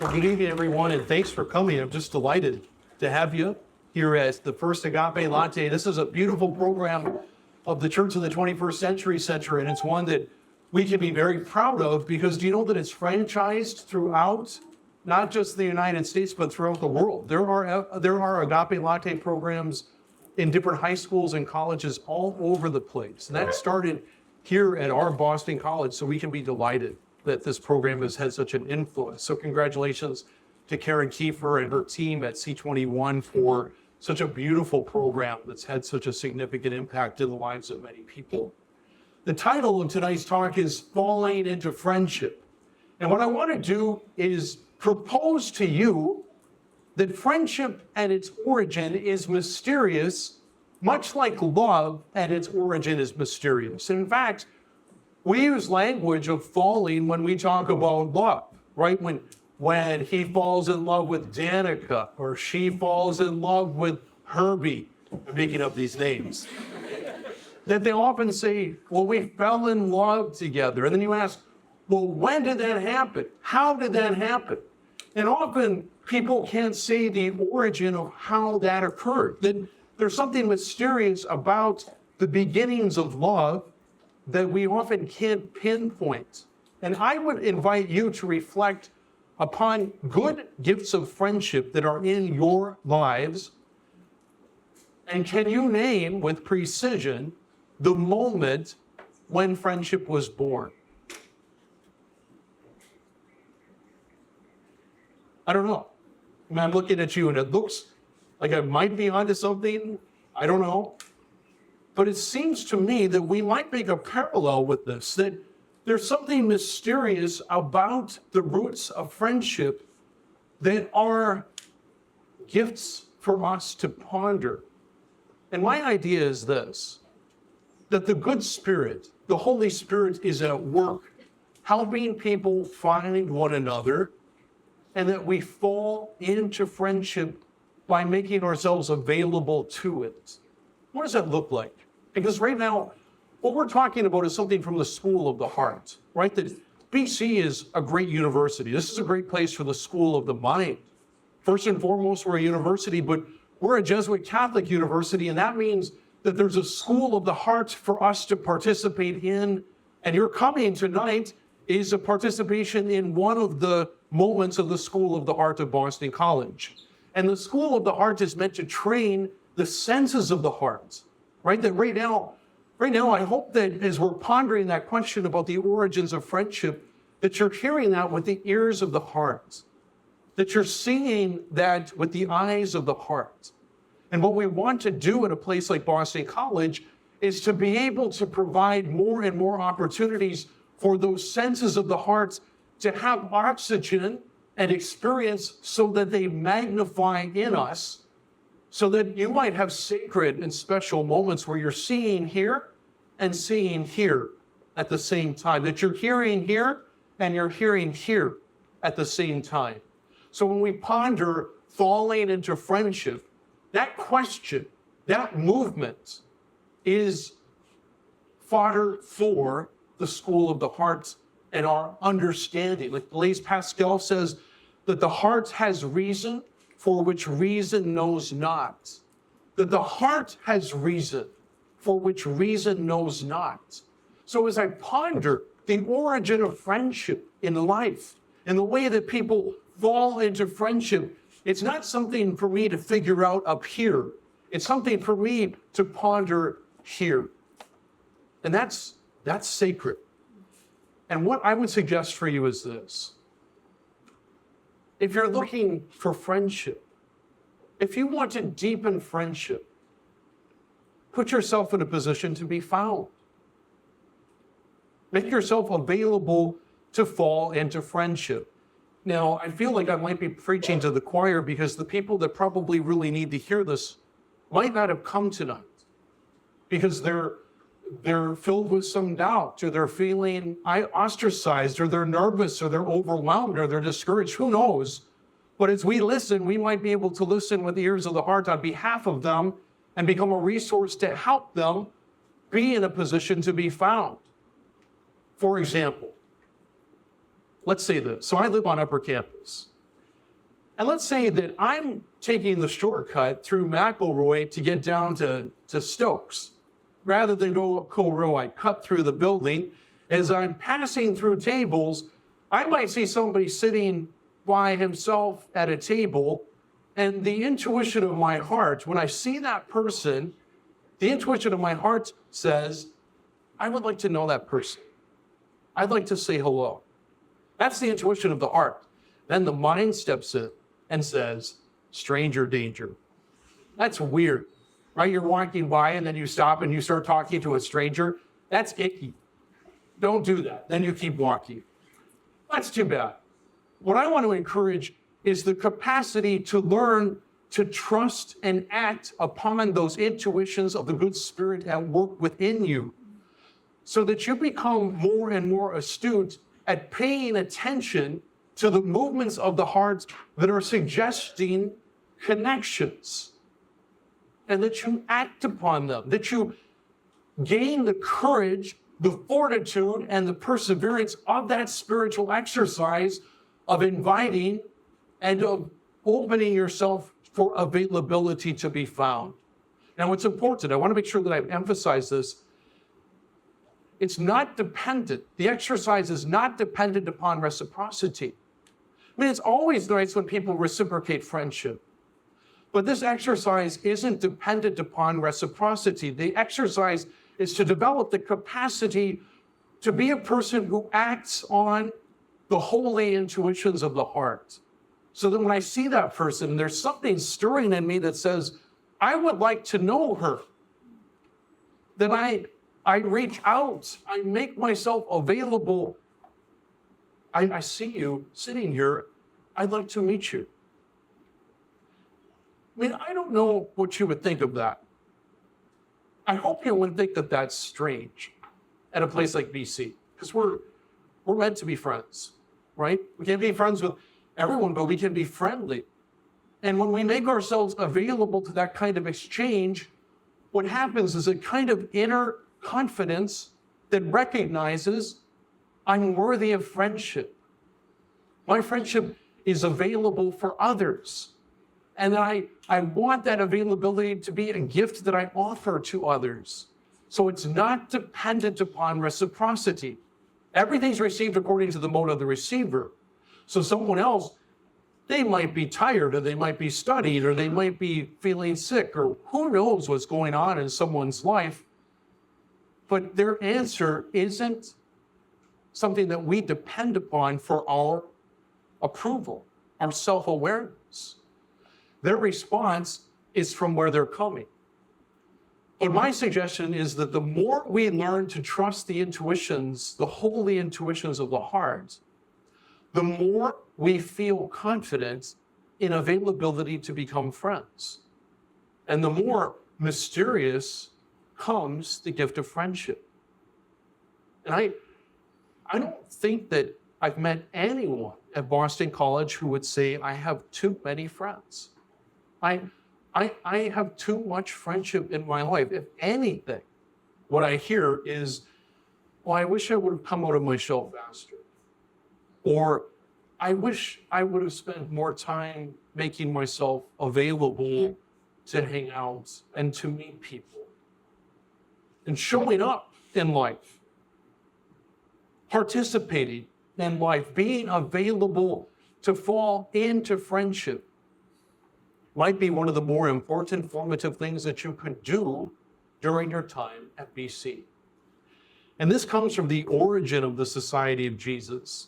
Well, good evening, everyone, and thanks for coming. I'm just delighted to have you here at the first Agape Latte. This is a beautiful program of the Church of the 21st Century Center, and it's one that we can be very proud of because do you know that it's franchised throughout not just the United States, but throughout the world? There are Agape Latte programs in different high schools and colleges all over the place. And that started here at our Boston College, so we can be delighted that this program has had such an influence. So congratulations to Karen Kiefer and her team at C21 for such a beautiful program that's had such a significant impact in the lives of many people. The title of tonight's talk is Falling into Friendship. And what I want to do is propose to you that friendship at its origin is mysterious, much like love at its origin is mysterious. In fact, we use language of falling when we talk about love, right? When he falls in love with Danica or she falls in love with Herbie, I'm making up these names, that they often say, well, we fell in love together. And then you ask, well, when did that happen? How did that happen? And often people can't say the origin of how that occurred. That there's something mysterious about the beginnings of love that we often can't pinpoint. And I would invite you to reflect upon good gifts of friendship that are in your lives. And can you name with precision the moment when friendship was born? I don't know. I mean, I'm looking at you and it looks like I might be onto something. I don't know. But it seems to me that we might make a parallel with this, that there's something mysterious about the roots of friendship that are gifts for us to ponder. And my idea is this, that the good Spirit, the Holy Spirit, is at work helping people find one another, and that we fall into friendship by making ourselves available to it. What does that look like? Because right now, what we're talking about is something from the school of the heart, right? That BC is a great university. This is a great place for the school of the mind. First and foremost, we're a university, but we're a Jesuit Catholic university, and that means that there's a school of the heart for us to participate in. And your coming tonight is a participation in one of the moments of the School of the Heart of Boston College. And the School of the Heart is meant to train the senses of the heart. Right? That right now, I hope that as we're pondering that question about the origins of friendship, that you're hearing that with the ears of the heart, that you're seeing that with the eyes of the heart. And what we want to do at a place like Boston College is to be able to provide more and more opportunities for those senses of the heart to have oxygen and experience so that they magnify in us, so that you might have sacred and special moments where you're seeing here and seeing here at the same time, that you're hearing here and you're hearing here at the same time. So when we ponder falling into friendship, that question, that movement is fodder for the school of the heart and our understanding. Like Blaise Pascal says that the heart has reason for which reason knows not. That the heart has reason for which reason knows not. So as I ponder the origin of friendship in life and the way that people fall into friendship, it's not something for me to figure out up here. It's something for me to ponder here. And that's sacred. And what I would suggest for you is this. If you're looking for friendship, if you want to deepen friendship, put yourself in a position to be found. Make yourself available to fall into friendship. Now, I feel like I might be preaching to the choir because the people that probably really need to hear this might not have come tonight because they're filled with some doubt, or they're feeling ostracized, or they're nervous, or they're overwhelmed, or they're discouraged. Who knows? But as we listen, we might be able to listen with the ears of the heart on behalf of them and become a resource to help them be in a position to be found. For example, let's say this. So I live on Upper Campus, And let's say that I'm taking the shortcut through McElroy to get down to Stokes. Rather than go up Cole Row, I cut through the building. As I'm passing through tables, I might see somebody sitting by himself at a table, and the intuition of my heart, when I see that person, the intuition of my heart says, I would like to know that person. I'd like to say hello. That's the intuition of the heart. Then the mind steps in and says, stranger danger. That's weird, right? You're walking by and then you stop and you start talking to a stranger. That's icky. Don't do that. Then you keep walking. That's too bad. What I want to encourage is the capacity to learn to trust and act upon those intuitions of the good spirit at work within you, so that you become more and more astute at paying attention to the movements of the heart that are suggesting connections, and that you act upon them, that you gain the courage, the fortitude, and the perseverance of that spiritual exercise of inviting and of opening yourself for availability to be found. Now, it's important. I want to make sure that I emphasize this. It's not dependent. The exercise is not dependent upon reciprocity. I mean, it's always nice when people reciprocate friendship. But this exercise isn't dependent upon reciprocity. The exercise is to develop the capacity to be a person who acts on the holy intuitions of the heart. So that when I see that person, there's something stirring in me that says, I would like to know her. That I reach out, I make myself available. I see you sitting here, I'd like to meet you. I mean, I don't know what you would think of that. I hope you wouldn't think that that's strange at a place like BC, because we're meant to be friends, right? We can't be friends with everyone, but we can be friendly. And when we make ourselves available to that kind of exchange, what happens is a kind of inner confidence that recognizes I'm worthy of friendship. My friendship is available for others. And I want that availability to be a gift that I offer to others. So it's not dependent upon reciprocity. Everything's received according to the mode of the receiver. So someone else, they might be tired, or they might be studied, or they might be feeling sick, or who knows what's going on in someone's life. But their answer isn't something that we depend upon for our approval, our self-awareness. Their response is from where they're coming. But my suggestion is that the more we learn to trust the intuitions, the holy intuitions of the heart, the more we feel confident in availability to become friends. And the more mysterious comes the gift of friendship. And I don't think that I've met anyone at Boston College who would say, I have too many friends. I have too much friendship in my life. If anything, what I hear is, well, I wish I would have come out of my shell faster. Or I wish I would have spent more time making myself available to hang out and to meet people. And showing up in life, participating in life, being available to fall into friendship might be one of the more important formative things that you could do during your time at BC. And this comes from the origin of the Society of Jesus.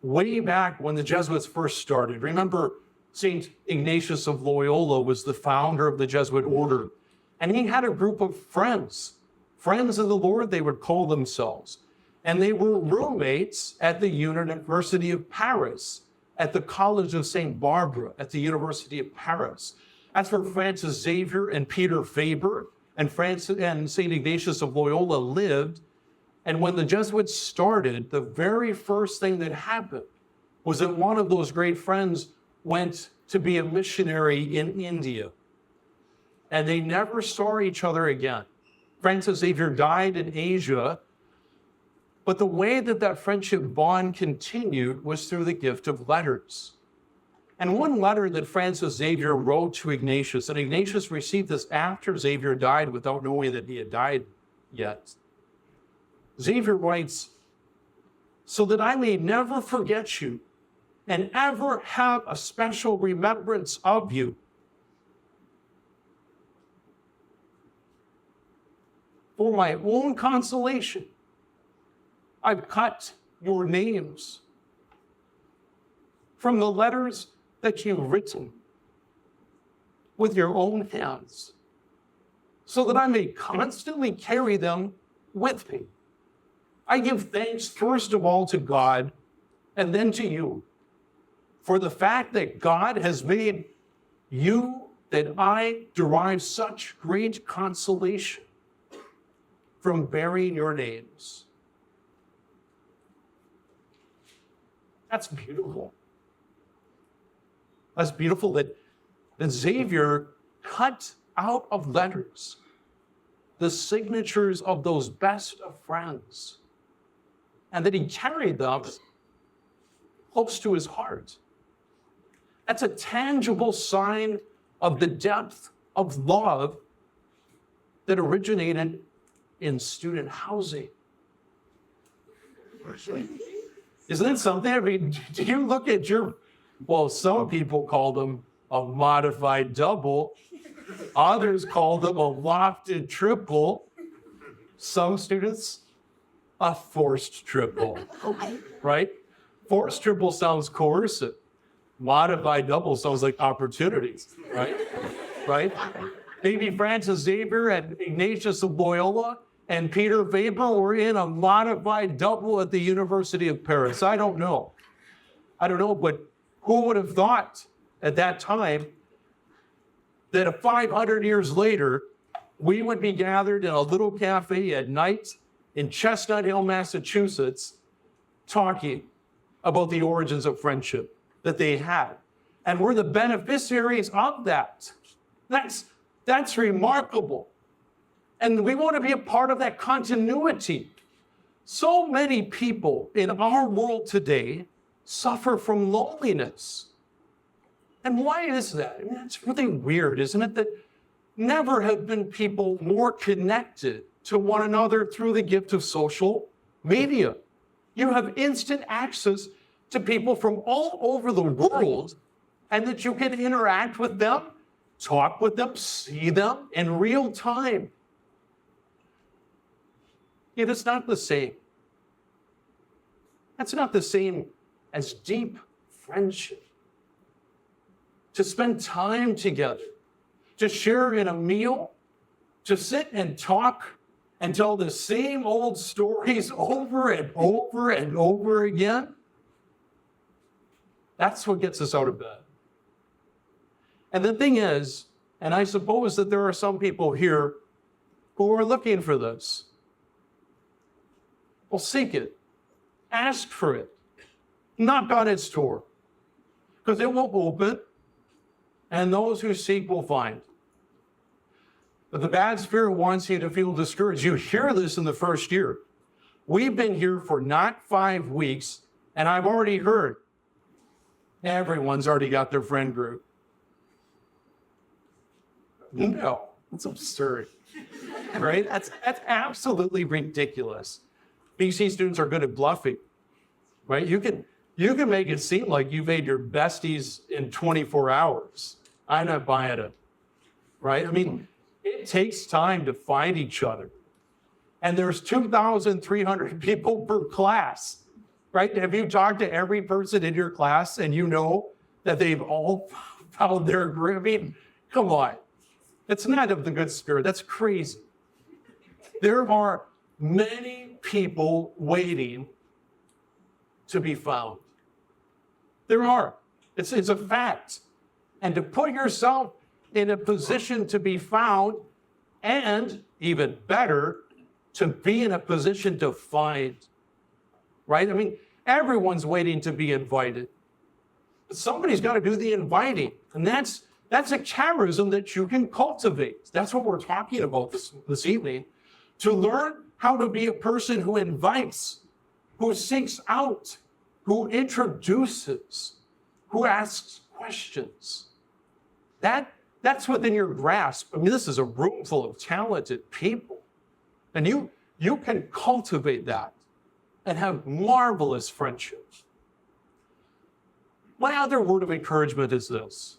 Way back when the Jesuits first started. Remember, St. Ignatius of Loyola was the founder of the Jesuit order. And he had a group of friends of the Lord, they would call themselves. And they were roommates at the University of Paris, at the College of St. Barbara, at the University of Paris. That's where Francis Xavier and Peter Faber and St. Ignatius of Loyola lived. And when the Jesuits started, the very first thing that happened was that one of those great friends went to be a missionary in India. And they never saw each other again. Francis Xavier died in Asia, but the way that that friendship bond continued was through the gift of letters. And one letter that Francis Xavier wrote to Ignatius, and Ignatius received this after Xavier died without knowing that he had died yet. Xavier writes, "So that I may never forget you and ever have a special remembrance of you. For my own consolation, I've cut your names from the letters that you've written with your own hands, so that I may constantly carry them with me. I give thanks first of all to God and then to you for the fact that God has made you, that I derive such great consolation from bearing your names." That's beautiful. That's beautiful that Xavier cut out of letters the signatures of those best of friends, and that he carried them close to his heart. That's a tangible sign of the depth of love that originated in student housing. Isn't it something? I mean, do you look at some people call them a modified double. Others call them a lofted triple. Some students, a forced triple, right? Forced triple sounds coercive. Modified double sounds like opportunities, right? Right? Maybe Francis Xavier and Ignatius of Loyola and Peter Weber were in a modified double at the University of Paris. I don't know, but who would have thought at that time that 500 years later, we would be gathered in a little cafe at night in Chestnut Hill, Massachusetts, talking about the origins of friendship that they had. And we're the beneficiaries of that. That's remarkable. And we want to be a part of that continuity. So many people in our world today suffer from loneliness. And why is that? I mean, it's really weird, isn't it? That never have been people more connected to one another through the gift of social media. You have instant access to people from all over the world, and that you can interact with them, talk with them, see them in real time. Yet it's not the same. That's not the same as deep friendship. To spend time together, to share in a meal, to sit and talk and tell the same old stories over and over and over again. That's what gets us out of bed. And the thing is, and I suppose that there are some people here who are looking for this. Well, seek it. Ask for it. Knock on its door. Because it will open, and those who seek will find. But the bad spirit wants you to feel discouraged. You hear this in the first year. We've been here for not 5 weeks, and I've already heard everyone's already got their friend group. No, it's absurd, right? That's absolutely ridiculous. BC students are good at bluffing, right? You can make it seem like you made your besties in 24 hours. I'm not buying it, right? I mean, it takes time to find each other. And there's 2,300 people per class, right? Have you talked to every person in your class and you know that they've all found their group? I mean, come on. It's not of the good spirit. That's crazy. There are many people waiting to be found. There are. It's a fact. And to put yourself in a position to be found, and even better, to be in a position to find, right? I mean, everyone's waiting to be invited. But somebody's got to do the inviting. And that's a charism that you can cultivate. That's what we're talking about this evening. To learn how to be a person who invites, who seeks out, who introduces, who asks questions. That's within your grasp. I mean, this is a room full of talented people. And you can cultivate that and have marvelous friendships. My other word of encouragement is this: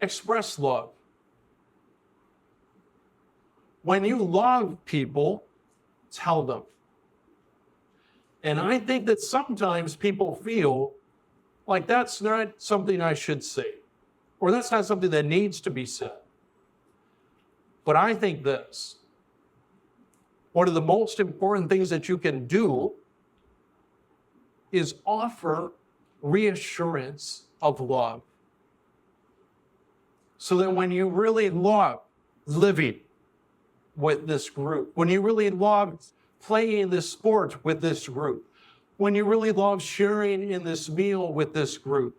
express love. When you love people, tell them. And I think that sometimes people feel like that's not something I should say, or that's not something that needs to be said. But I think this: one of the most important things that you can do is offer reassurance of love. So that when you really love living with this group, when you really love playing this sport with this group, when you really love sharing in this meal with this group,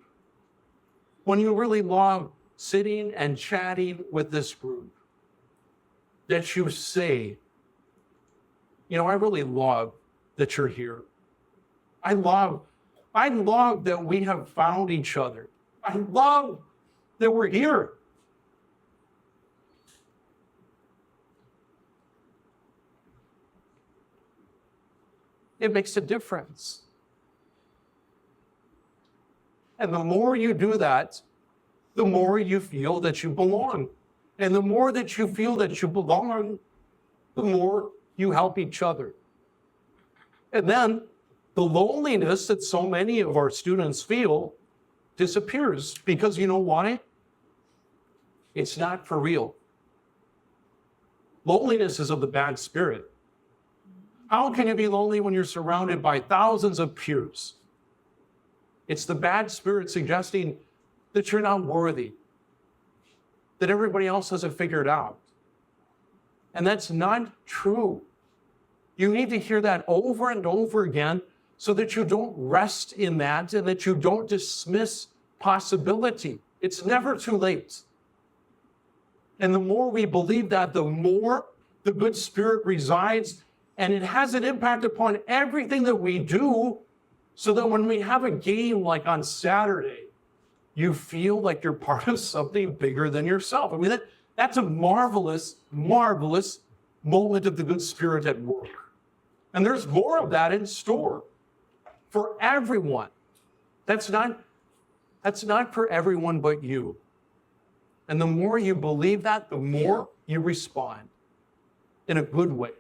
when you really love sitting and chatting with this group, that you say, you know, I really love that you're here. I love that we have found each other. I love that we're here. It makes a difference. And the more you do that, the more you feel that you belong. And the more that you feel that you belong, the more you help each other. And then the loneliness that so many of our students feel disappears, because you know why? It's not for real. Loneliness is of the bad spirit. How can you be lonely when you're surrounded by thousands of peers? It's the bad spirit suggesting that you're not worthy, that everybody else has it figured out. And that's not true. You need to hear that over and over again so that you don't rest in that and that you don't dismiss possibility. It's never too late. And the more we believe that, the more the good spirit resides, and it has an impact upon everything that we do, so that when we have a game like on Saturday, you feel like you're part of something bigger than yourself. I mean, that's a marvelous, marvelous moment of the good spirit at work. And there's more of that in store for everyone. That's not for everyone but you. And the more you believe that, the more you respond in a good way.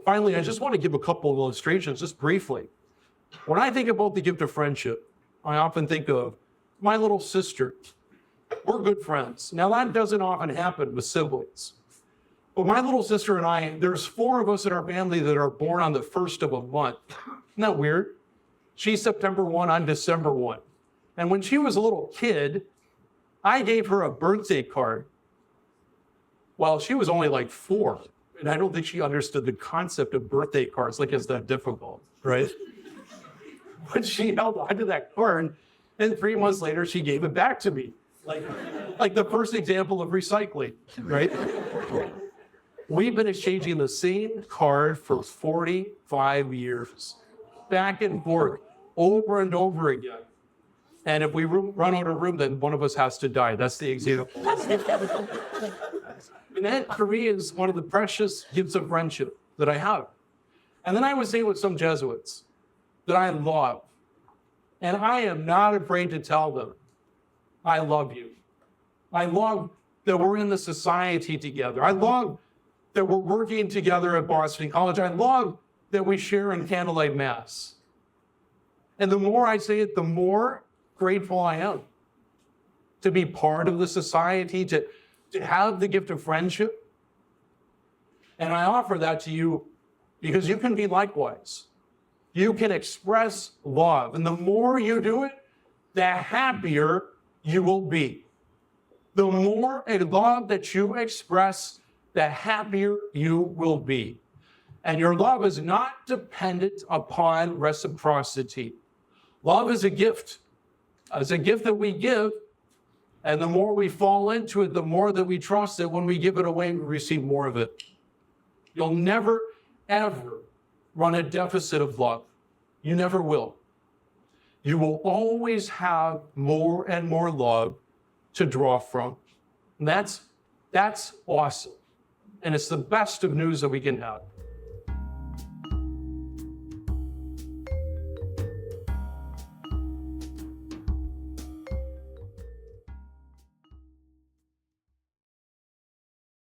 Finally, I just want to give a couple of illustrations, just briefly. When I think about the gift of friendship, I often think of my little sister. We're good friends. Now, that doesn't often happen with siblings. But my little sister and I, there's 4 of us in our family that are born on the 1st of a month. Isn't that weird? She's September 1, I'm December 1. And when she was a little kid, I gave her a birthday card. Well, she was only like 4. And I don't think she understood the concept of birthday cards, like it's that difficult, right? But she held onto that card, and 3 months later, she gave it back to me. Like the first example of recycling, right? We've been exchanging the same card for 45 years, back and forth, over and over again. And if we run out of room, then one of us has to die. That's the example. And that, for me, is one of the precious gifts of friendship that I have. And then I would say with some Jesuits that I love, and I am not afraid to tell them, I love you. I love that we're in the society together. I love that we're working together at Boston College. I love that we share in candlelight mass. And the more I say it, the more grateful I am to be part of the society, to have the gift of friendship. And I offer that to you because you can be likewise. You can express love. And the more you do it, the happier you will be. The more a love that you express, the happier you will be. And your love is not dependent upon reciprocity. Love is a gift. It's a gift that we give. And the more we fall into it, the more that we trust that when we give it away, we receive more of it. You'll never, ever run a deficit of love. You never will. you will always have more and more love to draw from. And that's awesome. And it's the best of news that we can have.